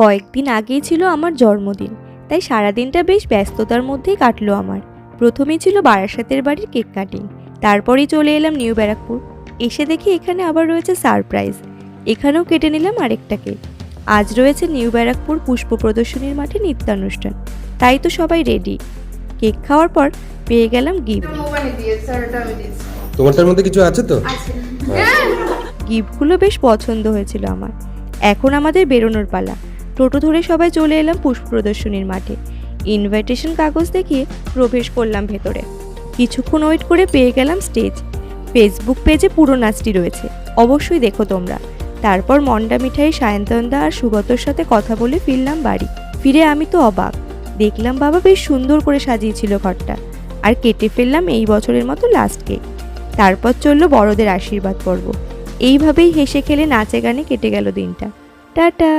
কয়েকদিন আগেই ছিল আমার জন্মদিন, তাই সারাদিনটা বেশ ব্যস্ততার মধ্যেই কাটলো আমার। প্রথমেই ছিল বারাসাতের বাড়ির কেক কাটিং, তারপরেই চলে এলাম নিউ ব্যারাকপুর। এসে দেখি এখানে আবার রয়েছে সারপ্রাইজ, এখানেও কেটে নিলাম আরেকটা কেক। আজ রয়েছে নিউ ব্যারাকপুর পুষ্প প্রদর্শনীর মাঠে নৃত্যানুষ্ঠান, তাই তো সবাই রেডি। কেক খাওয়ার পর পেয়ে গেলাম গিফট। তোমার তার মধ্যে কিছু আছে তো? গিফটগুলো বেশ পছন্দ হয়েছিল আমার। এখন আমাদের বেরোনোর পালা। টোটো ধরে সবাই চলে এলাম পুষ্প প্রদর্শনীর মাঠে। ইনভাইটেশন কাগজ দেখিয়ে প্রবেশ করলাম ভেতরে। কিছুক্ষণ ওয়েট করে পেয়ে গেলাম স্টেজ। ফেসবুক পেজে পুরো নাচটি রয়েছে, অবশ্যই দেখো তোমরা। তারপর মন্ডা মিঠাই, সায়ন্তনদা আর সুগতর সাথে কথা বলে ফিরলাম বাড়ি। ফিরে আমি তো অবাক, দেখলাম বাবা বেশ সুন্দর করে সাজিয়েছিল ঘরটা। আর কেটে ফেললাম এই বছরের মতো লাস্ট কেক। তারপর চললো বড়দের আশীর্বাদ পর্ব। এইভাবেই হেসে খেলে নাচে গানে কেটে গেল দিনটা। টাটা।